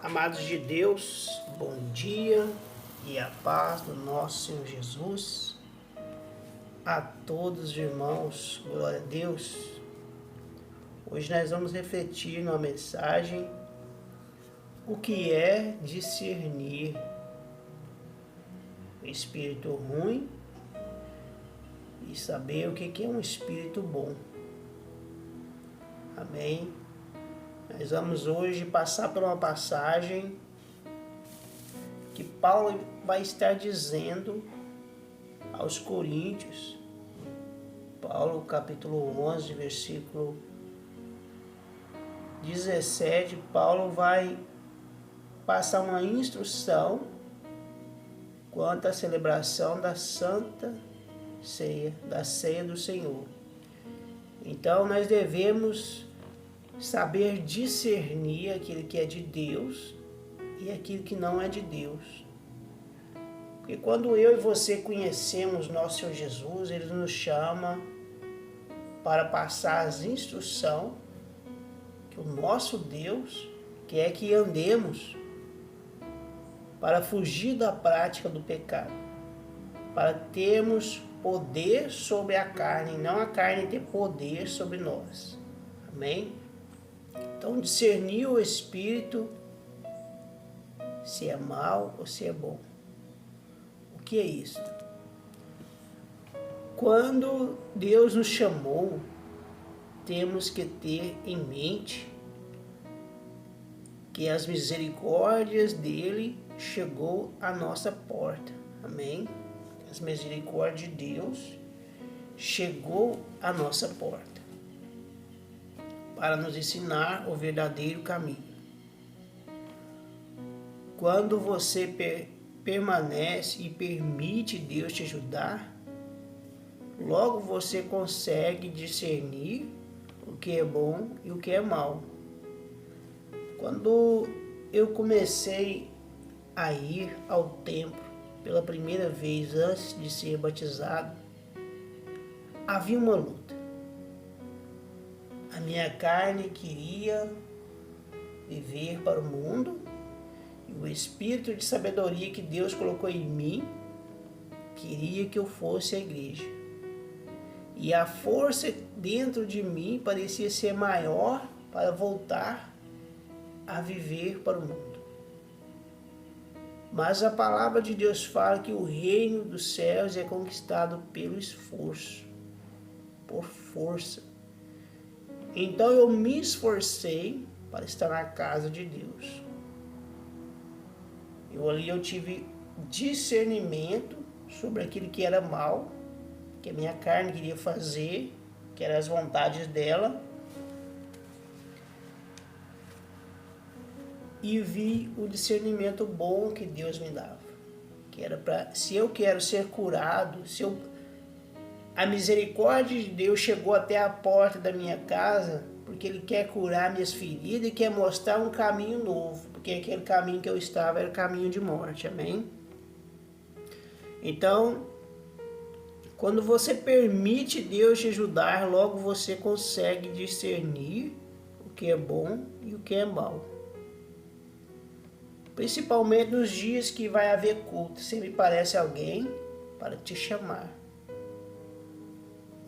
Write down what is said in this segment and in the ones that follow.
Amados de Deus, bom dia e a paz do nosso Senhor Jesus. A todos os irmãos, glória a Deus. Hoje nós vamos refletir numa mensagem o que é discernir o espírito ruim e saber o que é um espírito bom. Amém? Nós vamos hoje passar por uma passagem que Paulo vai estar dizendo aos Coríntios. Paulo, capítulo 11, versículo 17, Paulo vai passar uma instrução quanto à celebração da Santa Ceia, da Ceia do Senhor. Então nós devemos saber discernir aquilo que é de Deus e aquilo que não é de Deus. Porque quando eu e você conhecemos nosso Senhor Jesus, Ele nos chama para passar as instruções que o nosso Deus quer que andemos para fugir da prática do pecado, para termos poder sobre a carne, e não a carne ter poder sobre nós. Amém? Então, discernir o Espírito, se é mal ou se é bom. O que é isso? Quando Deus nos chamou, temos que ter em mente que as misericórdias dele chegou à nossa porta. Amém? As misericórdias de Deus chegou à nossa porta para nos ensinar o verdadeiro caminho. Quando você permanece e permite Deus te ajudar, logo você consegue discernir o que é bom e o que é mal. Quando eu comecei a ir ao templo pela primeira vez antes de ser batizado, havia uma luta. A minha carne queria viver para o mundo e o espírito de sabedoria que Deus colocou em mim queria que eu fosse à igreja. E a força dentro de mim parecia ser maior para voltar a viver para o mundo. Mas a palavra de Deus fala que o reino dos céus é conquistado pelo esforço, por força. Então eu me esforcei para estar na casa de Deus. Eu tive discernimento sobre aquilo que era mal, que a minha carne queria fazer, que eram as vontades dela. E vi o discernimento bom que Deus me dava. Que era para, se eu quero ser curado, a misericórdia de Deus chegou até a porta da minha casa, porque Ele quer curar minhas feridas e quer mostrar um caminho novo, porque aquele caminho que eu estava era caminho de morte, amém? Então, quando você permite Deus te ajudar, logo você consegue discernir o que é bom e o que é mal. Principalmente nos dias que vai haver culto, sempre aparece alguém para te chamar.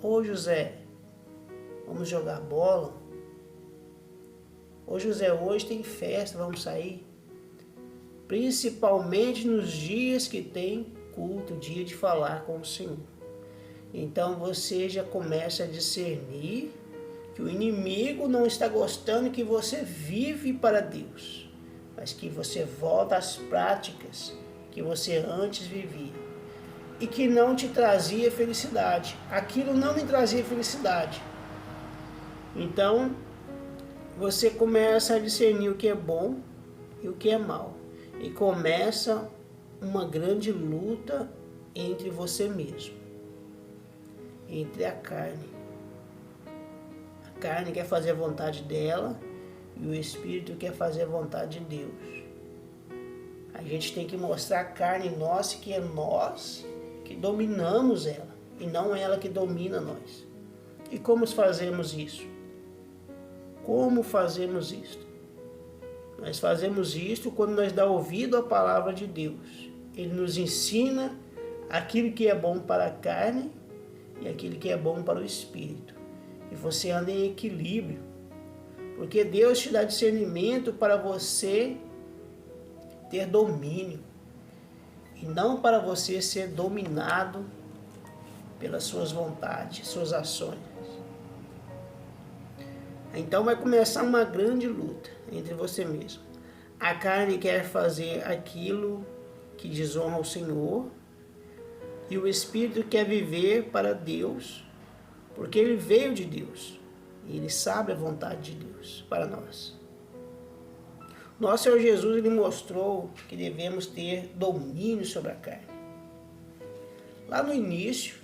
Ô José, vamos jogar bola? Ô José, hoje tem festa, vamos sair? Principalmente nos dias que tem culto, dia de falar com o Senhor. Então você já começa a discernir que o inimigo não está gostando que você vive para Deus, mas que você volta às práticas que você antes vivia e que não te trazia felicidade. Aquilo não me trazia felicidade. Então, você começa a discernir o que é bom e o que é mal. E começa uma grande luta entre você mesmo, entre a carne. A carne quer fazer a vontade dela e o Espírito quer fazer a vontade de Deus. A gente tem que mostrar a carne nossa que é nós que dominamos ela e não ela que domina nós. E como fazemos isso? Como fazemos isso? Nós fazemos isto quando nós dá ouvido à palavra de Deus. Ele nos ensina aquilo que é bom para a carne e aquilo que é bom para o espírito. E você anda em equilíbrio, porque Deus te dá discernimento para você ter domínio e não para você ser dominado pelas suas vontades, suas ações. Então vai começar uma grande luta entre você mesmo. A carne quer fazer aquilo que desonra ao Senhor e o Espírito quer viver para Deus, porque ele veio de Deus e ele sabe a vontade de Deus para nós. Nosso Senhor Jesus, ele mostrou que devemos ter domínio sobre a carne. Lá no início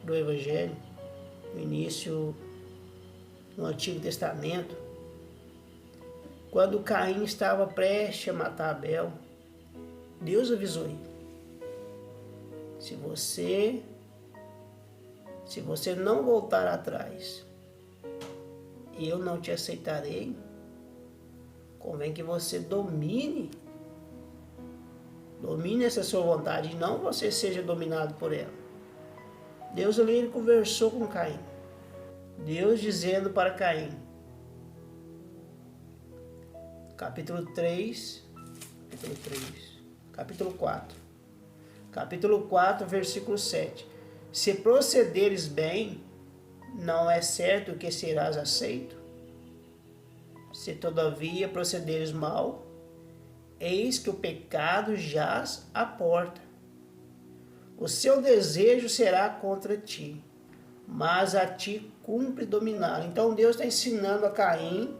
do Evangelho, no início no Antigo Testamento, quando Caim estava prestes a matar Abel, Deus avisou ele: se você não voltar atrás, eu não te aceitarei. Convém que você domine essa sua vontade e não você seja dominado por ela. Deus ali, ele conversou com Caim. Deus dizendo para Caim, capítulo 4, versículo 7. Se procederes bem, não é certo que serás aceito? Se todavia procederes mal, eis que o pecado jaz à porta. O seu desejo será contra ti, mas a ti cumpre dominar. Então Deus está ensinando a Caim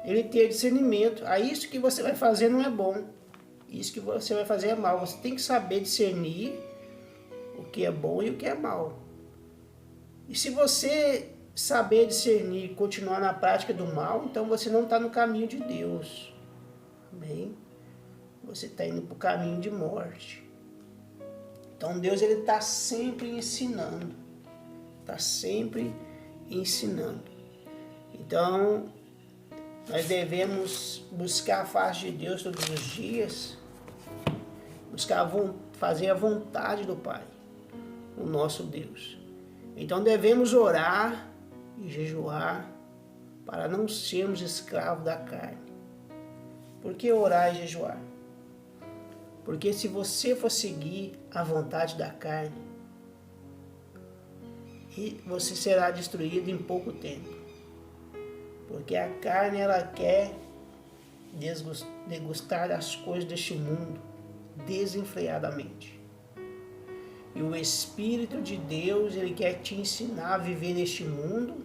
ele ter discernimento. Isso que você vai fazer não é bom, isso que você vai fazer é mal. Você tem que saber discernir o que é bom e o que é mal. E se você saber discernir e continuar na prática do mal, então você não está no caminho de Deus. Amém? Você está indo para o caminho de morte. Então Deus ele está sempre ensinando. Está sempre ensinando. Então nós devemos buscar a face de Deus todos os dias. Buscar fazer a vontade do Pai, o nosso Deus. Então devemos orar e jejuar para não sermos escravos da carne. Por que orar e jejuar? Porque se você for seguir a vontade da carne, você será destruído em pouco tempo. Porque a carne ela quer degustar as coisas deste mundo desenfreadamente. E o Espírito de Deus, ele quer te ensinar a viver neste mundo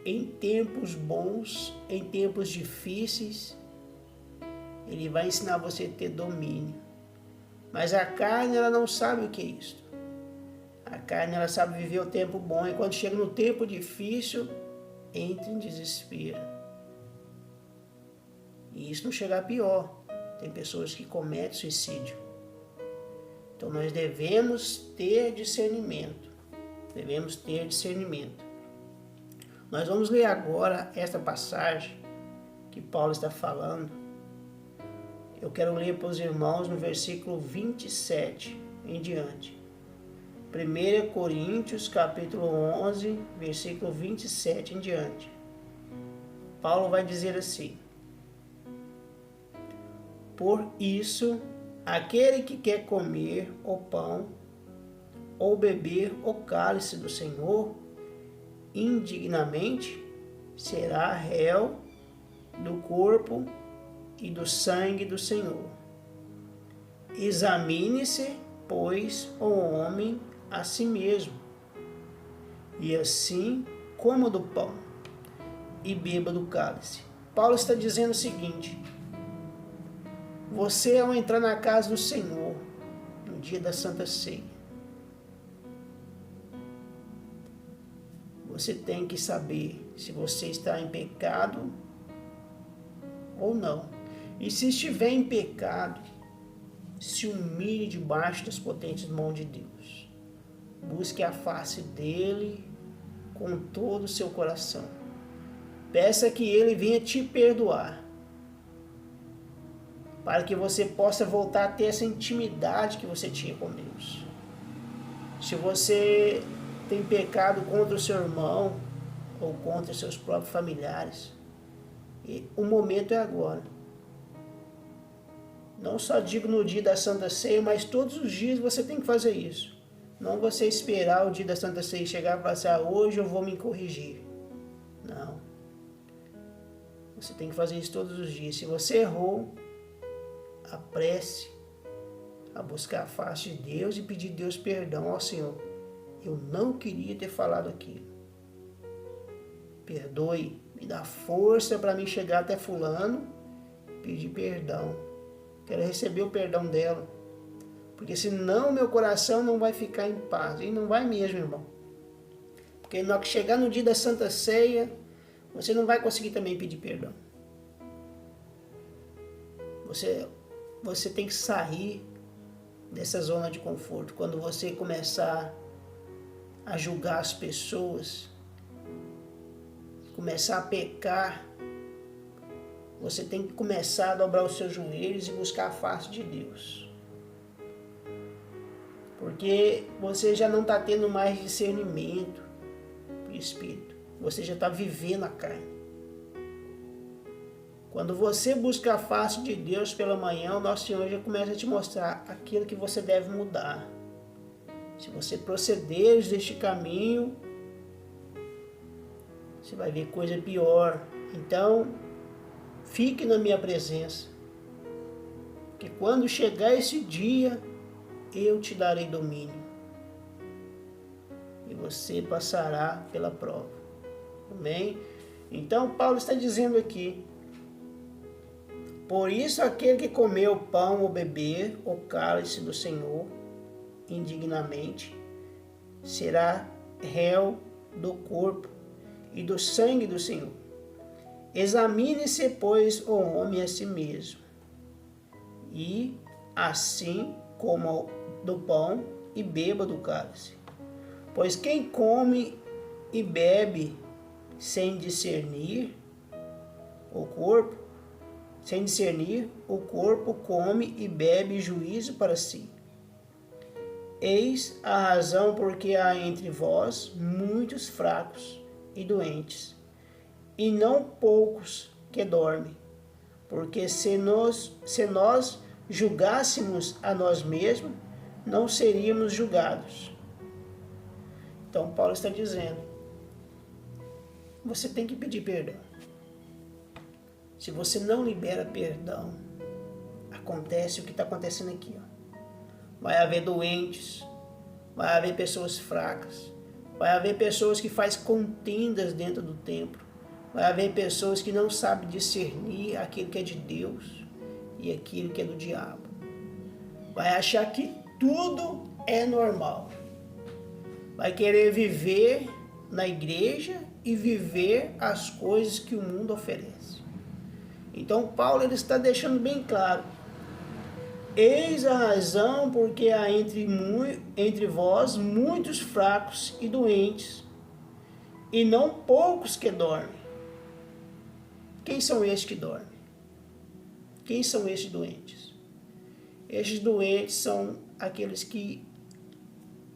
em tempos bons, em tempos difíceis. Ele vai ensinar você a ter domínio. Mas a carne, ela não sabe o que é isso. A carne, ela sabe viver o tempo bom. E quando chega no tempo difícil, entra em desespero. E isso não chega a pior. Tem pessoas que cometem suicídio. Então nós devemos ter discernimento. Devemos ter discernimento. Nós vamos ler agora esta passagem que Paulo está falando. Eu quero ler para os irmãos no versículo 27 em diante. 1 Coríntios capítulo 11, versículo 27 em diante. Paulo vai dizer assim: por isso, aquele que quer comer o pão ou beber o cálice do Senhor indignamente, será réu do corpo e do sangue do Senhor. Examine-se, pois, o homem a si mesmo, e assim coma do pão e beba do cálice. Paulo está dizendo o seguinte: você, ao entrar na casa do Senhor, no dia da Santa Ceia, você tem que saber se você está em pecado ou não. E se estiver em pecado, se humilhe debaixo das potentes mãos de Deus. Busque a face dele com todo o seu coração. Peça que Ele venha te perdoar, para que você possa voltar a ter essa intimidade que você tinha com Deus. Se você tem pecado contra o seu irmão ou contra seus próprios familiares, o momento é agora. Não só digo no dia da Santa Ceia, mas todos os dias você tem que fazer isso. Não você esperar o dia da Santa Ceia chegar e falar assim, hoje eu vou me corrigir. Não. Você tem que fazer isso todos os dias. Se você errou, a prece, a buscar a face de Deus e pedir a Deus perdão ao Senhor. Eu não queria ter falado aquilo. Perdoe, me dá força para mim chegar até fulano e pedir perdão. Quero receber o perdão dela. Porque senão meu coração não vai ficar em paz. E não vai mesmo, irmão. Porque na hora que chegar no dia da Santa Ceia, você não vai conseguir também pedir perdão. Você tem que sair dessa zona de conforto. Quando você começar a julgar as pessoas, começar a pecar, você tem que começar a dobrar os seus joelhos e buscar a face de Deus. Porque você já não está tendo mais discernimento do Espírito. Você já está vivendo a carne. Quando você busca a face de Deus pela manhã, o nosso Senhor já começa a te mostrar aquilo que você deve mudar. Se você proceder deste caminho, você vai ver coisa pior. Então, fique na minha presença. Porque quando chegar esse dia, eu te darei domínio. E você passará pela prova. Amém? Então, Paulo está dizendo aqui, por isso aquele que comer o pão ou beber o cálice do Senhor indignamente será réu do corpo e do sangue do Senhor. Examine-se, pois, o homem a si mesmo, e assim coma do pão e beba do cálice. Pois quem come e bebe sem discernir o corpo come e bebe juízo para si. Eis a razão porque há entre vós muitos fracos e doentes, e não poucos que dormem. Porque se nós julgássemos a nós mesmos, não seríamos julgados. Então Paulo está dizendo, você tem que pedir perdão. Se você não libera perdão, acontece o que está acontecendo aqui. Vai haver doentes, vai haver pessoas fracas, vai haver pessoas que fazem contendas dentro do templo, vai haver pessoas que não sabem discernir aquilo que é de Deus e aquilo que é do diabo. Vai achar que tudo é normal. Vai querer viver na igreja e viver as coisas que o mundo oferece. Então Paulo ele está deixando bem claro, eis a razão porque há entre vós muitos fracos e doentes, e não poucos que dormem. Quem são estes que dormem? Quem são estes doentes? Estes doentes são aqueles que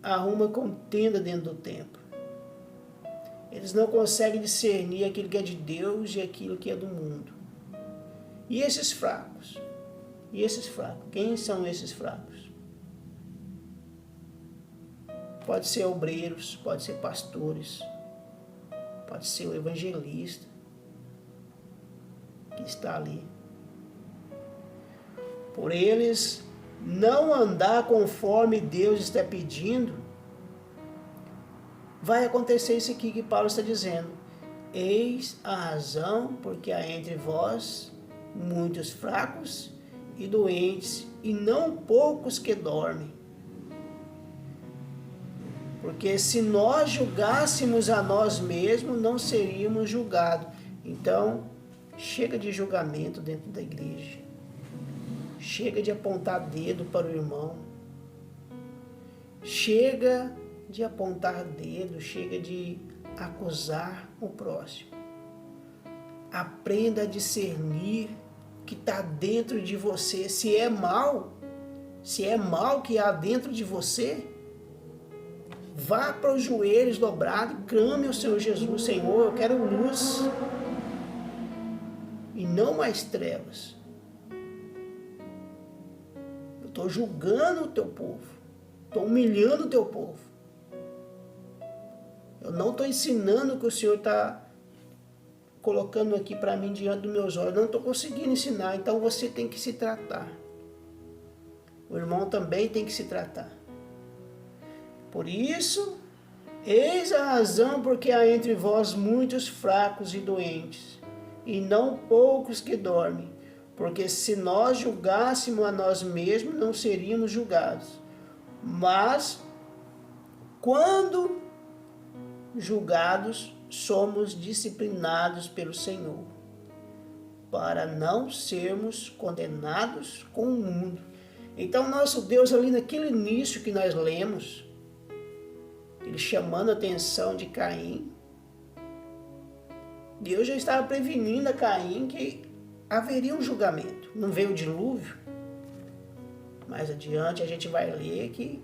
arrumam contenda dentro do templo. Eles não conseguem discernir aquilo que é de Deus e aquilo que é do mundo. E esses fracos? E esses fracos? Quem são esses fracos? Pode ser obreiros, pode ser pastores, pode ser o evangelista que está ali. Por eles não andar conforme Deus está pedindo, vai acontecer isso aqui que Paulo está dizendo. Eis a razão porque há entre vós muitos fracos e doentes, e não poucos que dormem. Porque se nós julgássemos a nós mesmos, não seríamos julgados. Então, chega de julgamento dentro da igreja. Chega de apontar dedo para o irmão. Chega de apontar dedo, chega de acusar o próximo. Aprenda a discernir o que está dentro de você. Se é mal que há dentro de você, vá para os joelhos dobrados e clame ao Senhor Jesus: Senhor, eu quero luz e não mais trevas. Eu estou julgando o teu povo, estou humilhando o teu povo. Eu não estou ensinando o que o Senhor está colocando aqui para mim diante dos meus olhos. Eu não estou conseguindo ensinar, então você tem que se tratar. O irmão também tem que se tratar. Por isso, eis a razão porque há entre vós muitos fracos e doentes, e não poucos que dormem. Porque se nós julgássemos a nós mesmos, não seríamos julgados. Mas, quando julgados, somos disciplinados pelo Senhor, para não sermos condenados com o mundo. Então, nosso Deus, ali naquele início que nós lemos, ele chamando a atenção de Caim, Deus já estava prevenindo a Caim que haveria um julgamento. Não veio o dilúvio, mais adiante a gente vai ler que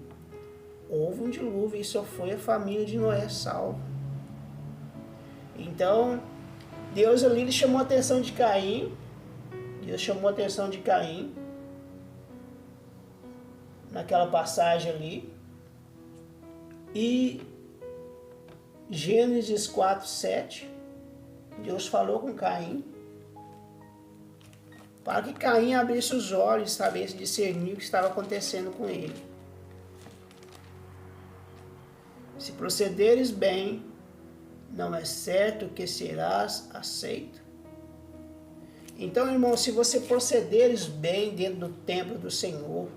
houve um dilúvio e só foi a família de Noé salva. Então, Deus ali ele chamou a atenção de Caim. Deus chamou a atenção de Caim naquela passagem ali. E Gênesis 4:7, Deus falou com Caim para que Caim abrisse os olhos, sabesse discernir o que estava acontecendo com ele. Se procederes bem, não é certo que serás aceito? Então, irmão, se você procederes bem dentro do templo do Senhor,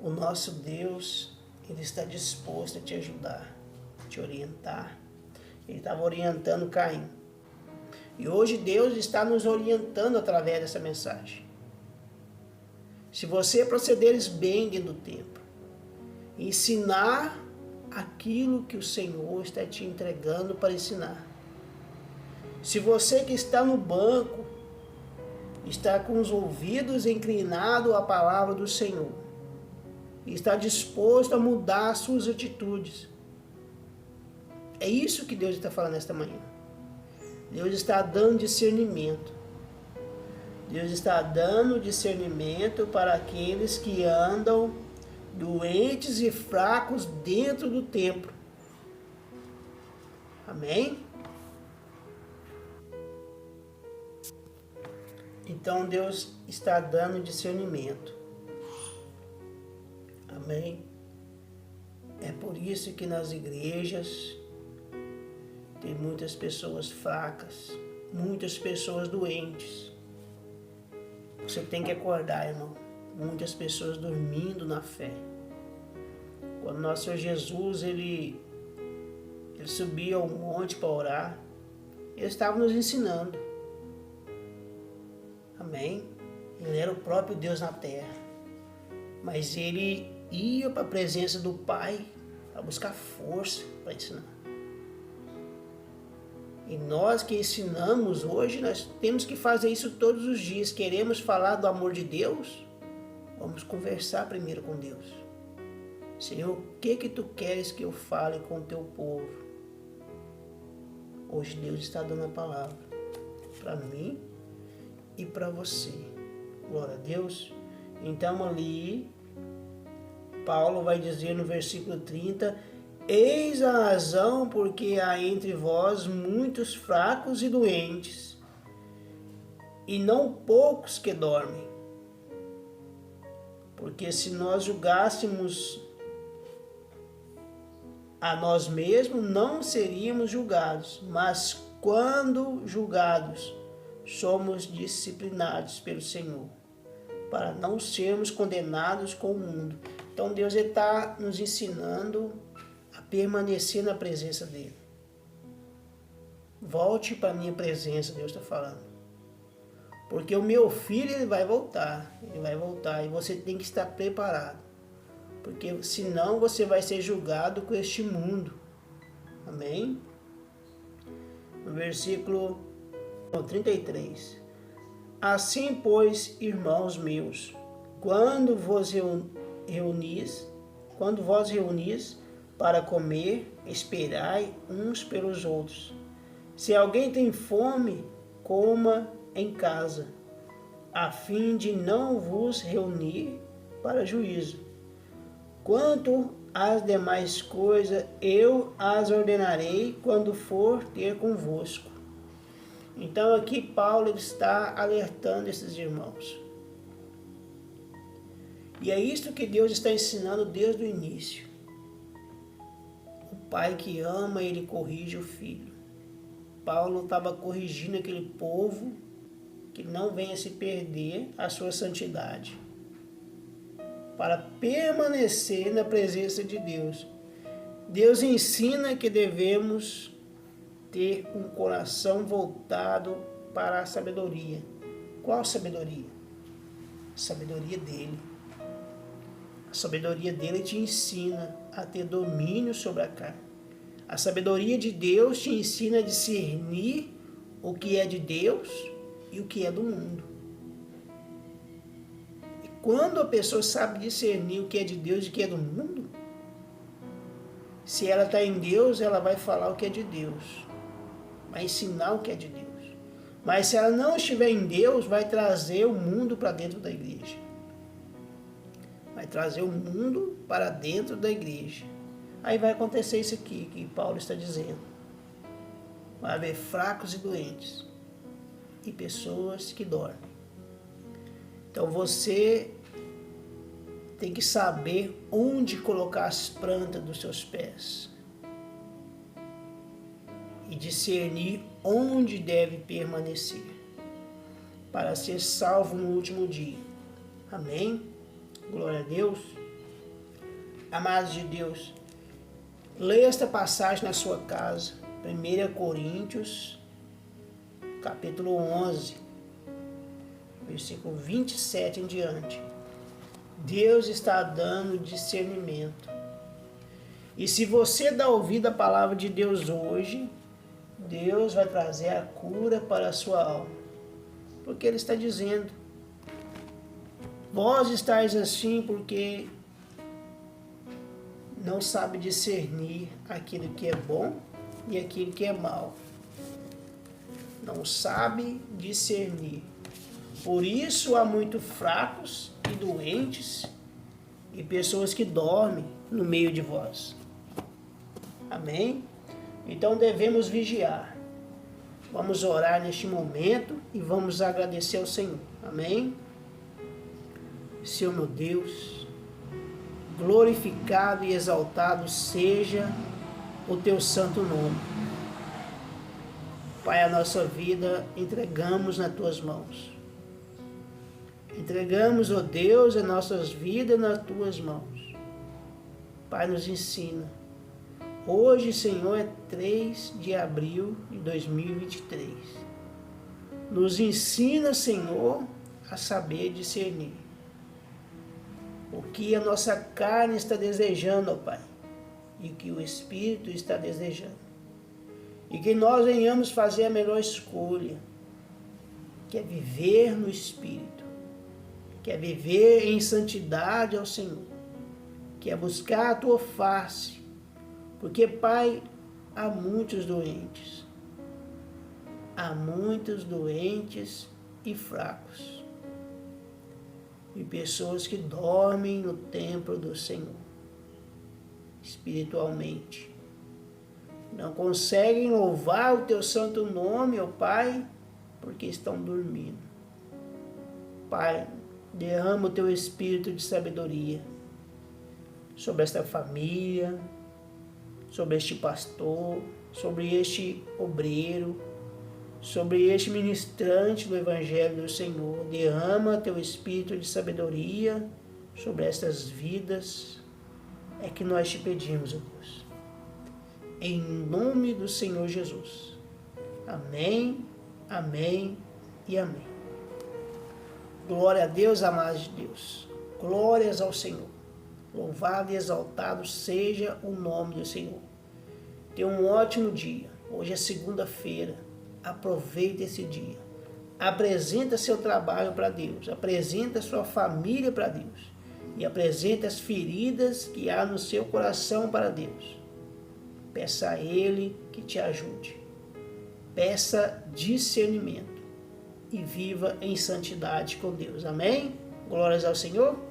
o nosso Deus, ele está disposto a te ajudar, te orientar. Ele estava orientando Caim. E hoje Deus está nos orientando através dessa mensagem. Se você procederes bem dentro do templo, ensinar aquilo que o Senhor está te entregando para ensinar. Se você que está no banco, está com os ouvidos inclinados à palavra do Senhor, e está disposto a mudar as suas atitudes, é isso que Deus está falando nesta manhã. Deus está dando discernimento. Deus está dando discernimento para aqueles que andam doentes e fracos dentro do templo. Amém? Então Deus está dando discernimento. Amém? É por isso que nas igrejas tem muitas pessoas fracas, muitas pessoas doentes. Você tem que acordar, irmão. Muitas pessoas dormindo na fé. Quando nosso Senhor Jesus, ele subia ao monte para orar, ele estava nos ensinando. Amém? Ele era o próprio Deus na terra. Mas ele ia para a presença do Pai para buscar força para ensinar. E nós que ensinamos hoje, nós temos que fazer isso todos os dias. Queremos falar do amor de Deus? Vamos conversar primeiro com Deus. Senhor, o que tu queres que eu fale com o teu povo? Hoje Deus está dando a palavra para mim e para você. Glória a Deus. Então ali, Paulo vai dizer no versículo 30, eis a razão porque há entre vós muitos fracos e doentes, e não poucos que dormem. Porque se nós julgássemos a nós mesmos, não seríamos julgados, mas quando julgados, somos disciplinados pelo Senhor, para não sermos condenados com o mundo. Então Deus está nos ensinando a permanecer na presença dele. Volte para a minha presença, Deus está falando. Porque o meu filho ele vai voltar e você tem que estar preparado. Porque senão você vai ser julgado com este mundo. Amém? No versículo 33. Assim, pois, irmãos meus, quando vos reunis para comer, esperai uns pelos outros. Se alguém tem fome, coma em casa, a fim de não vos reunir para juízo. Quanto às demais coisas, eu as ordenarei quando for ter convosco. Então aqui Paulo está alertando esses irmãos. E é isto que Deus está ensinando desde o início. O pai que ama, ele corrige o filho. Paulo estava corrigindo aquele povo que não venha se perder a sua santidade, para permanecer na presença de Deus. Deus ensina que devemos ter um coração voltado para a sabedoria. Qual sabedoria? A sabedoria dele. A sabedoria dele te ensina a ter domínio sobre a carne. A sabedoria de Deus te ensina a discernir o que é de Deus e o que é do mundo. E quando a pessoa sabe discernir o que é de Deus e o que é do mundo, se ela está em Deus, ela vai falar o que é de Deus, vai ensinar o que é de Deus. Mas se ela não estiver em Deus, vai trazer o mundo para dentro da igreja. Vai trazer o mundo para dentro da igreja. Aí vai acontecer isso aqui que Paulo está dizendo. Vai haver fracos e doentes e pessoas que dormem. Então você tem que saber onde colocar as plantas dos seus pés e discernir onde deve permanecer para ser salvo no último dia. Amém? Glória a Deus. Amados de Deus, leia esta passagem na sua casa. 1 Coríntios, capítulo 11, versículo 27 em diante. Deus está dando discernimento. E se você dá ouvido à palavra de Deus hoje, Deus vai trazer a cura para a sua alma. Porque Ele está dizendo: vós estáis assim porque não sabe discernir aquilo que é bom e aquilo que é mal. Não sabe discernir. Por isso há muitos fracos e doentes e pessoas que dormem no meio de vós. Amém? Então devemos vigiar. Vamos orar neste momento e vamos agradecer ao Senhor. Amém? Senhor meu Deus, glorificado e exaltado seja o teu santo nome. Pai, a nossa vida entregamos nas tuas mãos. Entregamos, ó Deus, as nossas vidas nas tuas mãos. Pai, nos ensina. Hoje, Senhor, é 3 de abril de 2023. Nos ensina, Senhor, a saber discernir o que a nossa carne está desejando, ó Pai, e o que o Espírito está desejando. E que nós venhamos fazer a melhor escolha, que é viver no Espírito, que é viver em santidade ao Senhor, que é buscar a Tua face, porque, Pai, há muitos doentes e fracos, e pessoas que dormem no templo do Senhor, espiritualmente. Não conseguem louvar o teu santo nome, ó Pai, porque estão dormindo. Pai, derrama o teu espírito de sabedoria sobre esta família, sobre este pastor, sobre este obreiro, sobre este ministrante do Evangelho do Senhor. Derrama teu espírito de sabedoria sobre estas vidas. É que nós te pedimos, ó Deus. Em nome do Senhor Jesus. Amém, amém e amém. Glória a Deus, amados de Deus. Glórias ao Senhor. Louvado e exaltado seja o nome do Senhor. Tenha um ótimo dia. Hoje é segunda-feira. Aproveite esse dia. Apresenta seu trabalho para Deus. Apresenta sua família para Deus. E apresenta as feridas que há no seu coração para Deus. Peça a Ele que te ajude. Peça discernimento. E viva em santidade com Deus. Amém? Glórias ao Senhor.